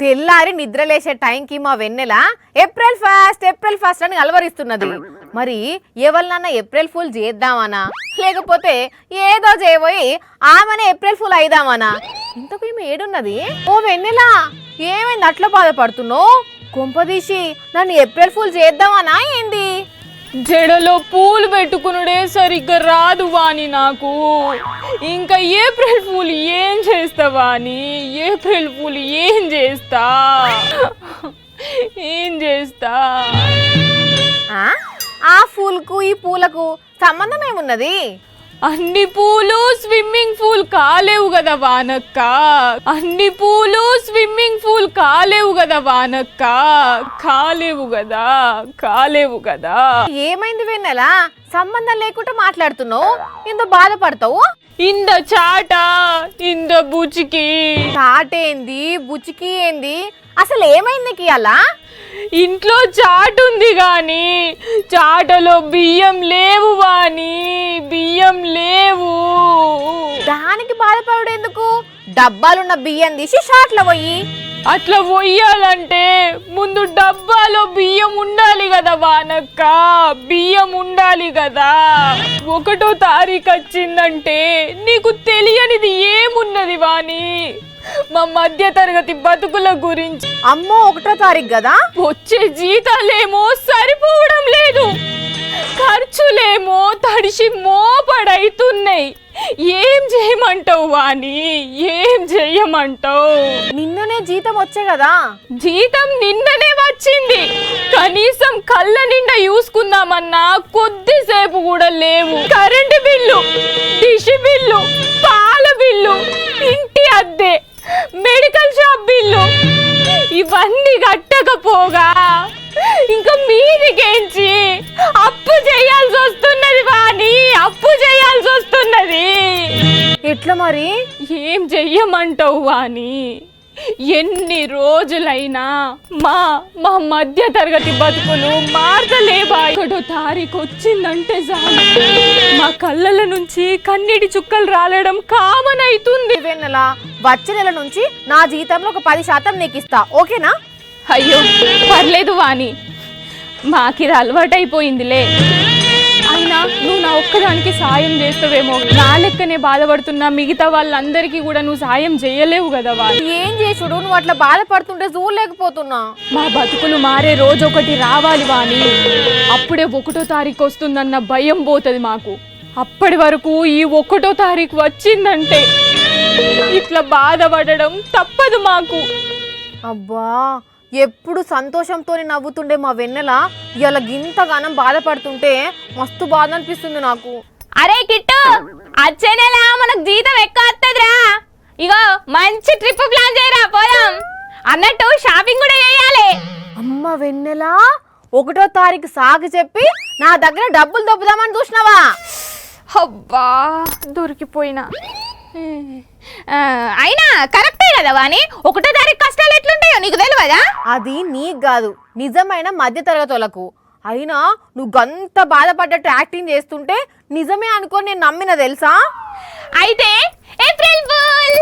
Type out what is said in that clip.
తెల్లారి నిద్రలేసే టైంకి మా వెన్నెల ఏప్రిల్ ఫస్ట్ అని అలవరిస్తున్నది. మరి ఎవరినన్నా ఏప్రిల్ ఫుల్ చేద్దామనా లేకపోతే ఏదో చేయబోయి ఆమెనే ఏప్రిల్ ఫుల్ అయిదామనా? ఇంతకు ఈమె ఏడున్నది? ఓ వెన్నెల, ఏమైంది అట్లా బాధపడుతున్నావు? కొంపదీసి నన్ను ఏప్రిల్ ఫుల్ చేద్దామనా ఏంది? జడలో పూలు పెట్టుకునుడే సరిగ్గా రాదు వాణి నాకు. ఇంకా ఏప్రిల్ ఫూల్ ఏం చేస్తావా అని? ఏప్రిల్ ఫూల్ ఏం చేస్తా? ఆ పూలకు ఈ పూలకు సంబంధం ఏమున్నది? అన్ని పూలు స్విమ్మింగ్ పూల్ కాలేవు కదా వానక్క. అన్ని పూలు స్విమ్మింగ్ పూల్ కాలేవు కదా వానక్క. కాలేవు కదా. ఏమైంది వెన్నెల? సంబంధం లేకుండా మాట్లాడుతున్నావు, ఇంత బాధపడతావు? ఇంద చాట ఇంద బుచికి. చాటేంది బుచికి ఏంది? అసలు ఏమైంది నీకు అలా? ఇంట్లో చాట్ ఉంది గాని చాటలో బియ్యం లేవు వాణి, బియ్యం లేవు. దానికి బాధపడేందుకు? డబ్బాలున్న బియ్యం తీసి షాట్లో పోయి. అట్లా పోయాలంటే ముందు డబ్బాలో బియ్యం ఉండాలి కదా వానక్క, బియ్యం ఉండాలి కదా. 1వ తారీఖు వచ్చిందంటే నీకు తెలియనిది ఏమున్నది వాణి? మా మధ్య తరగతి బతుకుల గురించి. అమ్మో 1వ తారీఖు కదా? వచ్చే జీతాలేమో సరిపోవడం లేదు, ఖర్చులేమో తడిసి మోపడైతున్నాయి. ఏం చేయమంటావు వాణి? ఏం చెయ్యమంటావు? నిన్ననే జీతం వచ్చే కదా? జీతం నిన్ననే వచ్చింది, కనీసం కళ్ళ నిండా చూసుకుందామన్నా కొద్దిసేపు కూడా లేవు. కరెంటు బిల్లు, డిష్ బిల్లు, పాల బిల్లు, ఇంటి అద్దె, మెడికల్ షాప్ బిల్లు ఇవన్నీ కట్టకపోగా ఇంకా మీదికేంచి అప్పు చేయాల్సి వస్తున్నది వాణి, అప్పు చేయాల్సి వస్తున్నది. ఎట్లా మరి? ఏం చెయ్యమంటావు వాణి? ఎన్ని రోజులైనా మా మా మధ్య తరగతి బతుకులు మార్చలేవా? 1వ తారీఖు వచ్చిందంటే చాలు మా కళ్ళల నుంచి కన్నీటి చుక్కలు రాలడం కామన్ అవుతుంది. వెన్నెల, వచ్చే నెల నుంచి నా జీతంలో ఒక 10% నీకు ఇస్తా, ఓకేనా? అయ్యో పర్లేదు వాణి, మాకిది అలవాటైపోయిందిలే. అయినా నువ్వు నా ఒక్కదానికి సాయం చేస్తావేమో, నా లెక్కనే బాధపడుతున్నా మిగతా వాళ్ళందరికీ కూడా నువ్వు సాయం చేయలేవు కదా వాణి. ఏం చేసుడు? నువ్వు అట్లా బాధపడుతుంటే చూడలేకపోతున్నా. మా బతుకులు మారే రోజు ఒకటి రావాలి వాణి. అప్పుడే 1వ తారీఖు వస్తుందన్న భయం పోతుంది మాకు. అప్పటి వరకు ఈ 1వ తారీఖు వచ్చిందంటే ఇట్లా బాధపడడం తప్పదు మాకు. అబ్బా, ఎప్పుడు సంతోషంతో నవ్వుతుండే మా వెన్నెల ఇలా గింతగానం బాధపడుతుంటే మస్తు బాధ అనిపిస్తుంది నాకు. అరే కిట్టు, వచ్చే నెల మనకు జీతం ఎక్కువ వస్తుందిరా. ఇగో మంచి ట్రిప్ ప్లాన్ చేయరా, పోదాం. అన్నట్టు షాపింగ్ కూడా చేయాలి. అమ్మ వెన్నెల, 1వ తారీఖు సాగు చెప్పి నా దగ్గర డబ్బులు దొబ్బుదామని చూసినావా? అబ్బా దొరికిపోయినా. అయినా కరెక్టే కదా వాణి, 1వ తారీఖు కష్టాలు ఎట్లుంటాయో నీకు తెలియదా? అది నీకు కాదు, నిజమైన మధ్య తరగతులకు. అయినా నువ్వు గంత బాధపడ్డట్టు యాక్టింగ్ చేస్తుంటే నిజమే అనుకోని నేను నమ్మిన తెలుసా? అయితే ఏప్రిల్ ఫూల్.